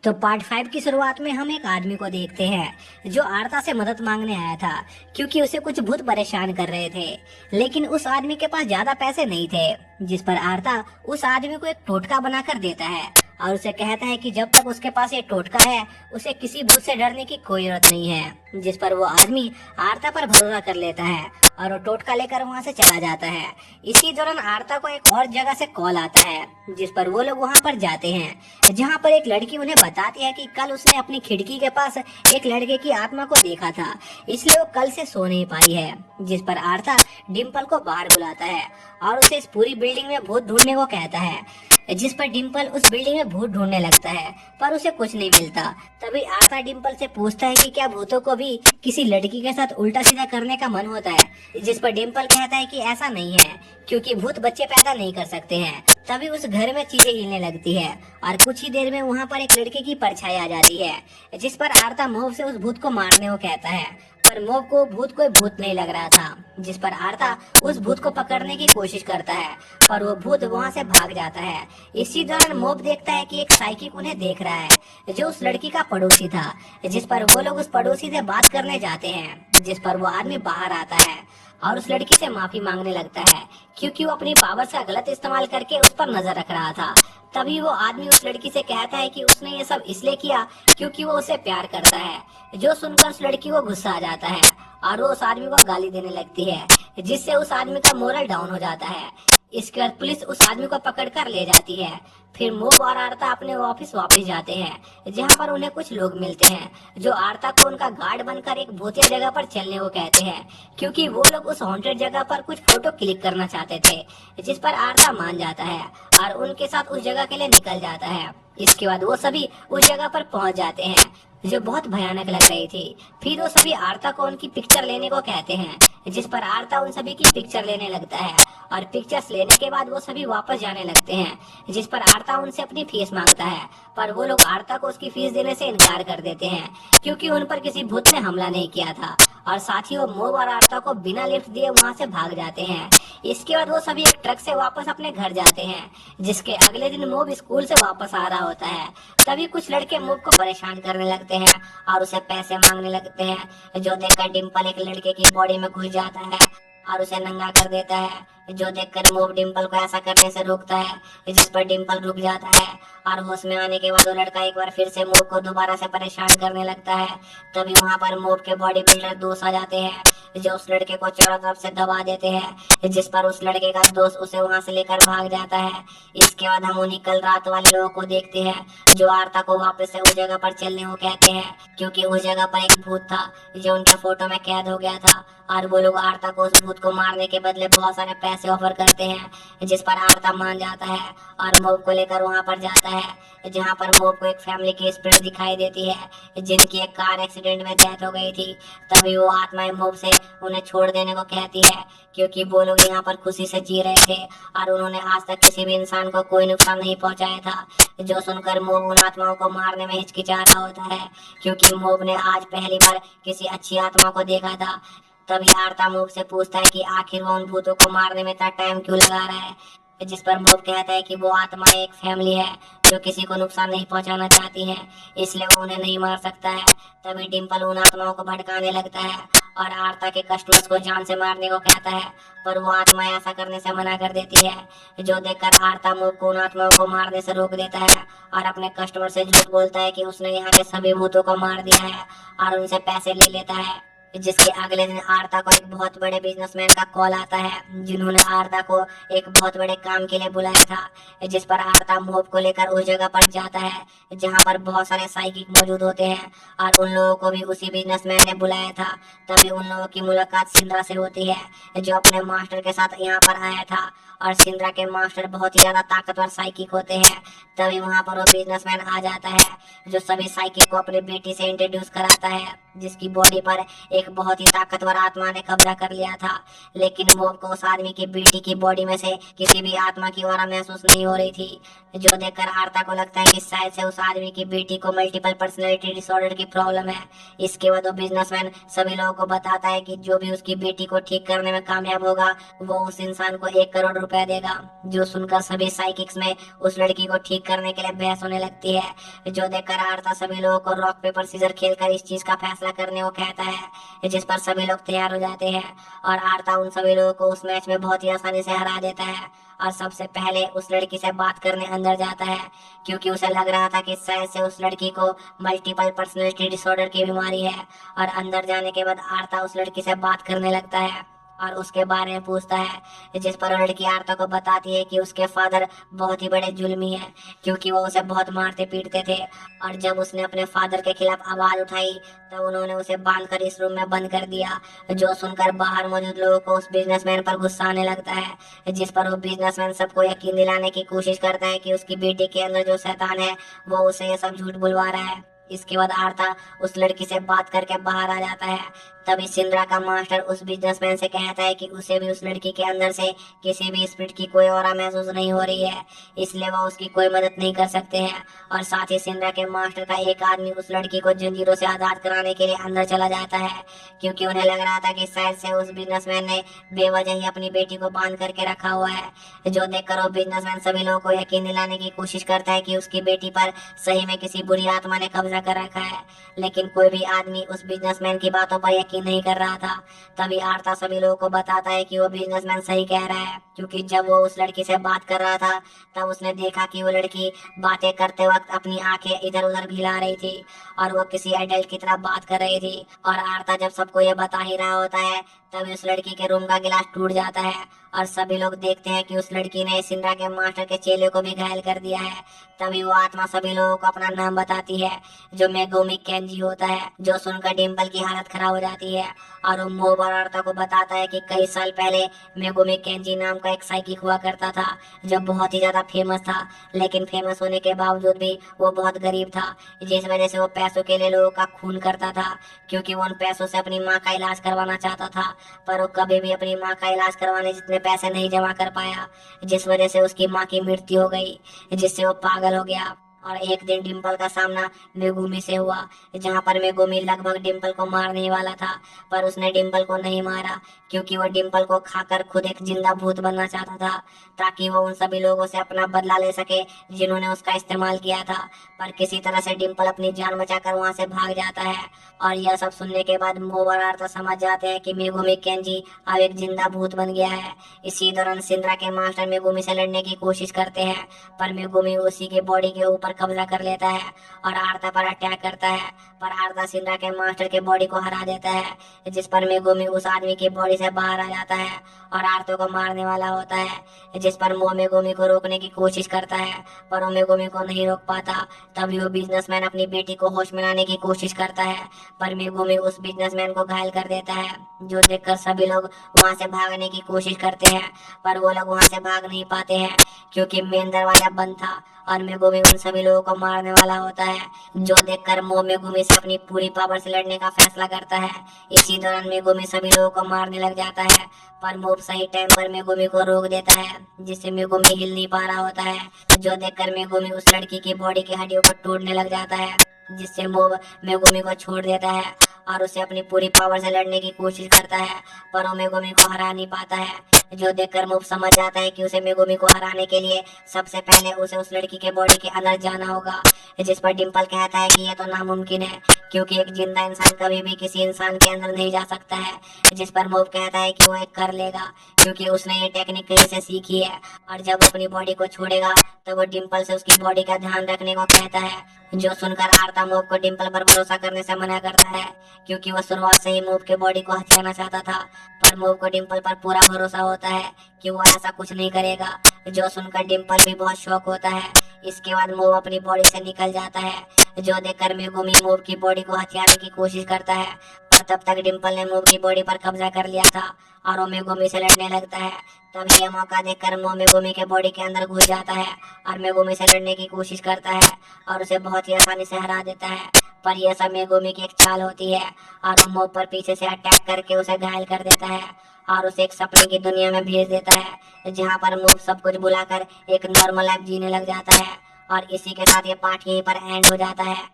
तो पार्ट 5 की शुरुआत में हम एक आदमी को देखते हैं जो आरता से मदद मांगने आया था, क्योंकि उसे कुछ भूत परेशान कर रहे थे। लेकिन उस आदमी के पास ज्यादा पैसे नहीं थे, जिस पर आरता उस आदमी को एक टोटका बनाकर देता है और उसे कहता है कि जब तक उसके पास ये टोटका है उसे किसी भूत से डरने की कोई जरूरत नहीं है। जिस पर वो आदमी आरता पर भरोसा कर लेता है और वो टोटका लेकर वहाँ से चला जाता है। इसी दौरान आरता को एक और जगह से कॉल आता है, जिस पर वो लोग वहाँ पर जाते हैं, जहाँ पर एक लड़की उन्हें बताती है कि कल उसने अपनी खिड़की के पास एक लड़के की आत्मा को देखा था, इसलिए वो कल से सो नहीं पाई है। जिस पर आरता डिम्पल को बाहर बुलाता है और उसे इस पूरी बिल्डिंग में भूत ढूंढने को कहता है। जिस पर डिम्पल उस बिल्डिंग में भूत ढूंढने लगता है, पर उसे कुछ नहीं मिलता। तभी आरता डिम्पल से पूछता है कि क्या भूतों को भी किसी लड़की के साथ उल्टा सीधा करने का मन होता है। जिस पर डिम्पल कहता है कि ऐसा नहीं है, क्योंकि भूत बच्चे पैदा नहीं कर सकते हैं। तभी उस घर में चीजें हिलने लगती है और कुछ ही देर में वहाँ पर एक लड़के की परछाई आ जाती है। जिस पर आरता मोब से उस भूत को मारने को कहता है, पर मोब को भूत कोई भूत नहीं लग रहा था। जिस पर आरता उस भूत को पकड़ने की कोशिश करता है, पर वो भूत वहाँ से भाग जाता है। इसी दौरान मोब देखता है कि एक साइकिक उन्हें देख रहा है, जो उस लड़की का पड़ोसी था। जिस पर वो लोग उस पड़ोसी से बात करने जाते हैं, जिस पर वो आदमी बाहर आता है और उस लड़की से माफी मांगने लगता है, क्योंकि वो अपनी पावर्स का गलत इस्तेमाल करके उस पर नजर रख रहा था। तभी वो आदमी उस लड़की से कहता है कि उसने ये सब इसलिए किया क्योंकि वो उसे प्यार करता है। जो सुनकर उस लड़की को गुस्सा आ जाता है और वो उस आदमी को गाली देने लगती है, जिससे उस आदमी का मोरल डाउन हो जाता है। इसके बाद पुलिस उस आदमी को पकड़कर ले जाती है। फिर मोब और आरता अपने ऑफिस वापस जाते हैं, जहां पर उन्हें कुछ लोग मिलते हैं जो आरता को उनका गार्ड बनकर एक भूतिया जगह पर चलने को कहते हैं, क्योंकि वो लोग उस हॉन्टेड जगह पर कुछ फोटो क्लिक करना चाहते थे। जिस पर आरता मान जाता है और उनके साथ उस जगह के लिए निकल जाता है। इसके बाद वो सभी उस जगह पर पहुंच जाते हैं, जो बहुत भयानक लग रही थी। फिर वो सभी आरता को उनकी पिक्चर लेने को कहते हैं, जिस पर आरता उन सभी की पिक्चर लेने लगता है और पिक्चर्स लेने के बाद वो सभी वापस जाने लगते हैं। जिस पर आरता उनसे अपनी फीस मांगता है, पर वो लोग आरता को उसकी फीस देने से इनकार कर देते हैं, क्योंकि उन पर किसी भूत ने हमला नहीं किया था। और साथ ही वो मोब और आरता को बिना लिफ्ट दिए वहाँ से भाग जाते हैं। इसके बाद वो सभी एक ट्रक से वापस अपने घर जाते हैं, जिसके अगले दिन मोब स्कूल से वापस आ रहा होता है। तभी कुछ लड़के मोब को परेशान करने लगते हैं और उसे पैसे मांगने लगते हैं, जो देखकर डिम्पल एक लड़के की बॉडी में घुस जाता है और उसे नंगा कर देता है। जो देखकर मोब डिम्पल को ऐसा करने से रोकता है, जिस पर डिम्पल रुक जाता है और होश में आने के बाद वो लड़का एक बार फिर से मोब को दोबारा से परेशान करने लगता है। तभी वहाँ पर मोब के बॉडी बिल्डर दोस्त आ जाते हैं, जो उस लड़के को चारों तरफ से दबा देते हैं, जिस पर उस लड़के का दोस्त उसे वहाँ से लेकर भाग जाता है। इसके बाद हम उन्हीं कल रात वाले लोगों को देखते हैं, जो आरता को वापस से उस जगह पर चलने को कहते हैं, क्योंकि उस जगह पर एक भूत था जो उनके फोटो में कैद हो गया था। और वो लोग आरता को उस भूत को मारने के बदले बहुत सारे पैसे ऑफर करते हैं, जिस पर आरता मान जाता है और मोब को लेकर वहाँ पर जाता है, जहाँ पर मोब को एक फैमिली की स्पिरिट दिखाई देती है, जिनकी एक कार एक्सीडेंट में डेथ हो गई थी। तभी वो आत्माएं मोब से उन्हें छोड़ देने को कहती है, क्योंकि वो लोग यहाँ पर खुशी से जी रहे थे और उन्होंने आज तक किसी भी इंसान को कोई नुकसान नहीं पहुँचाया था। जो सुनकर मोब उन आत्माओं को मारने में हिचकिचा रहा होता है, क्योंकि मोब ने आज पहली बार किसी अच्छी आत्मा को देखा था। तभी आरता मोब से पूछता है कि आखिर वो उन भूतों को मारने में इतना टाइम क्यों लगा रहा है, जिस पर मोब कहता है कि वो आत्मा एक फैमिली है जो किसी को नुकसान नहीं पहुंचाना चाहती है, इसलिए वो उन्हें नहीं मार सकता है। तभी डिम्पल उन आत्माओं को भड़काने लगता है और आरता के कस्टमर्स को जान से मारने को कहता है, पर वो आत्मा ऐसा करने से मना कर देती है। जो देखकर आरता मोब को उन आत्माओं को मारने से रोक देता है और अपने कस्टमर से झूठ बोलता है कि उसने यहाँ के सभी भूतों को मार दिया है और उनसे पैसे ले लेता है। जिसके अगले दिन आरता को एक बहुत बड़े बिजनेसमैन का कॉल आता है, जिन्होंने आरता को एक बहुत बड़े काम के लिए बुलाया था। जिस पर आरता मोब को लेकर उस जगह पर जाता है, जहां पर बहुत सारे साइकिक मौजूद होते हैं और उन लोगों को भी उसी बिजनेसमैन ने बुलाया था। तभी उन लोगों की मुलाकात सिंद्रा से होती है, जो अपने मास्टर के साथ यहाँ पर आया था, और सिंद्रा के मास्टर बहुत ही ज्यादा ताकतवर साइकिक होते हैं। तभी वहाँ पर वो बिजनेसमैन आ जाता है, जो सभी साइकिक को अपनी बेटी से इंट्रोड्यूस कराता है, जिसकी बॉडी पर एक बहुत ही ताकतवर आत्मा ने कब्जा कर लिया था। लेकिन मोब को उस आदमी की बेटी की बॉडी में से किसी भी आत्मा की ऑरा महसूस नहीं हो रही थी, जो देखकर आर्ता को लगता है कि शायद से उस आदमी की बेटी को मल्टीपल पर्सनैलिटी डिसऑर्डर की प्रॉब्लम है। इसके बाद वो बिजनेसमैन सभी लोगों को बताता है कि जो भी उसकी बेटी को ठीक करने में कामयाब होगा वो उस इंसान को 1 करोड़ रुपए देगा। जो सुनकर सभी साइकिक्स में उस लड़की को ठीक करने के लिए बहस होने लगती है, जो देखकर आर्ता सभी लोगों को रॉक पेपर सीजर खेलकर इस चीज का फैसला करने को कहता है, जिस पर सभी लोग तैयार हो जाते हैं और आर्ता उन सभी लोगों को उस मैच में बहुत ही आसानी से हरा देता है और सबसे पहले उस लड़की से बात करने अंदर जाता है, क्योंकि उसे लग रहा था कि शायद से उस लड़की को मल्टीपल पर्सनैलिटी डिसऑर्डर की बीमारी है। और अंदर जाने के बाद आर्ता उस लड़की से बात करने लगता है और उसके बारे में पूछता है, जिस पर लड़की आर्ता को बताती है कि उसके फादर बहुत ही बड़े जुल्मी हैं, क्योंकि वो उसे बहुत मारते पीटते थे और जब उसने अपने फादर के खिलाफ आवाज उठाई तब उन्होंने उसे बांधकर इस रूम में बंद कर दिया। जो सुनकर बाहर मौजूद लोगों को उस बिजनेसमैन पर गुस्सा आने लगता है, जिस पर वो बिजनेसमैन सबको यकीन दिलाने की कोशिश करता है कि उसकी बेटी के अंदर जो शैतान है वो उसे ये सब झूठ बुलवा रहा है। इसके बाद आर्ता उस लड़की से बात करके बाहर आ जाता है। तभी सिंद्रा का मास्टर उस बिजनेसमैन से कहता है कि उसे भी उस लड़की के अंदर से किसी भी स्पिरिट की कोई ऑरा महसूस नहीं हो रही है, इसलिए वो उसकी कोई मदद नहीं कर सकते हैं। और साथ ही सिंद्रा के मास्टर का एक आदमी उस लड़की को जंजीरों से आजाद कराने के लिए अंदर चला जाता है, क्योंकि उन्हें लग रहा था कि शायद से उस बिजनेसमैन ने बेवजह ही अपनी बेटी को बांध करके रखा हुआ है। जो देखकर वो बिजनेसमैन सभी लोगों को यकीन दिलाने की कोशिश करता है कि उसकी बेटी पर सही में किसी बुरी आत्मा ने कब्जा कर रखा है, लेकिन कोई भी आदमी उस बिजनेसमैन की बातों पर यकीन नहीं कर रहा था। तभी आर्ता सभी लोगों को बताता है कि वो बिजनेसमैन सही कह रहा है, क्योंकि जब वो उस लड़की से बात कर रहा था तब उसने देखा कि वो लड़की बातें करते वक्त अपनी आंखें इधर उधर भी हिला रही थी और वो किसी एडल्ट की तरह बात कर रही थी। और आर्ता जब सबको ये बता ही रहा होता है तभी उस लड़की के रूम का गिलास टूट जाता है और सभी लोग देखते हैं कि उस लड़की ने सिंद्रा के मास्टर के चेले को भी घायल कर दिया है। तभी वो आत्मा सभी लोगों को अपना नाम बताती है, जो मेगुमी केंजी होता है। जो सुनकर डिम्पल की हालत खराब हो जाती है और वो मोब और आर्ता को बताता है कि कई साल पहले मेगुमी केंजी नाम का एक साइकिक हुआ करता था जो बहुत ही ज्यादा फेमस था, लेकिन फेमस होने के बावजूद भी वो बहुत गरीब था, जिस वजह से वो पैसों के लिए लोगों का खून करता था, क्योंकि वो उन पैसों से अपनी माँ का इलाज करवाना चाहता था। पर वो कभी भी अपनी माँ का इलाज करवाने जितने पैसे नहीं जमा कर पाया, जिस वजह से उसकी माँ की मृत्यु हो गई, जिससे वो पागल हो गया। और एक दिन डिम्पल का सामना मेगुमी से हुआ, जहाँ पर मेगुमी लगभग डिम्पल को मारने ही वाला था, पर उसने डिम्पल को नहीं मारा, क्योंकि वो डिम्पल को खाकर खुद एक जिंदा भूत बनना चाहता था, ताकि वो उन सभी लोगों से अपना बदला ले सके जिन्होंने उसका इस्तेमाल किया था। पर किसी तरह से डिम्पल अपनी जान बचाकर वहाँ से भाग जाता है। और यह सब सुनने के बाद मोब और आर्ता समझ जाते हैं कि मेगुमी केंजी अब एक जिंदा भूत बन गया है। इसी दौरान सिंद्रा के मास्टर मेगुमी से लड़ने की कोशिश करते हैं, पर मेगुमी उसी के बॉडी के ऊपर कब्जा कर लेता है और आर्ता पर अटैक करता है, पर आर्ता सिंद्रा के मास्टर के बॉडी को हरा देता है, जिस पर मेगुमी उस आदमी की बॉडी से बाहर आ जाता है और आर्तो को मारने वाला होता है, जिस पर वो मेगुमी को रोकने की कोशिश करता है, पर वो मेगुमी को नहीं रोक पाता। तभी वो बिजनेसमैन अपनी बेटी को होश में लाने की कोशिश करता है, पर मेगुमी उस बिजनेसमैन को घायल कर देता है, जो देखकर सभी लोग वहाँ से भागने की कोशिश करते हैं, पर वो लोग वहाँ से भाग नहीं पाते हैं, क्योंकि मेन दरवाजा बंद था और मेगुमी उन सभी लोगों को मारने वाला होता है। जो देखकर मो मेगुमी से अपनी पूरी पावर से लड़ने का फैसला करता है। इसी दौरान मेगुमी सभी लोगों को मारने लग जाता है, पर मोब सही टाइम पर मेगुमी को रोक देता है, जिससे मेगुमी हिल नहीं पा रहा होता है। जो देखकर मेगुमी उस लड़की की बॉडी की हड्डियों को तोड़ने लग जाता है, जिससे मोब मेगुमी को छोड़ देता है और उसे अपनी पूरी पावर से लड़ने की कोशिश करता है, पर वो मेगुमी को हरा नहीं पाता है। जो देखकर मोब समझ जाता है कि उसे मेगुमी को हराने के लिए सबसे पहले उसे उस लड़की के बॉडी के अंदर जाना होगा, जिस पर डिम्पल कहता है कि यह तो नामुमकिन है, क्योंकि एक जिंदा इंसान कभी भी किसी इंसान के अंदर नहीं जा सकता है, जिस पर मोब कहता है कि वो एक कर लेगा, क्योंकि उसने ये टेक्निक कहीं से सीखी है। और जब अपनी बॉडी को छोड़ेगा तो वो डिम्पल से उसकी बॉडी का ध्यान रखने को कहता है। जो सुनकर आर्ता मोब को डिम्पल पर भरोसा करने से मना करता है, क्योंकि वो शुरुआत से ही मोब के बॉडी को हथियाना चाहता था, पर मोब को डिम्पल पर पूरा भरोसा होता है कि वो ऐसा कुछ नहीं करेगा। जो सुनकर डिम्पल भी बहुत शौक होता है। इसके बाद मोब अपनी बॉडी से निकल जाता है। जो देखकर मेगुमी मोब की बॉडी को हथियाने की कोशिश करता है, पर तब तक डिम्पल ने मोब की बॉडी पर कब्जा कर लिया था और वो मेगुमी से लड़ने लगता है। तब यह मौका देखकर मोब मेगुमी के बॉडी के अंदर घुस जाता है और मेगुमी से लड़ने की कोशिश करता है और उसे बहुत ही आसानी से हरा देता है। पर यह सब मेगुमी की एक चाल होती है और वो मोब पर पीछे से अटैक करके उसे घायल कर देता है और उसे एक सपने की दुनिया में भेज देता है, जहाँ पर मोब सब कुछ भुलाकर एक नॉर्मल लाइफ जीने लग जाता है। और इसी के साथ ये पार्ट यहीं पर एंड हो जाता है।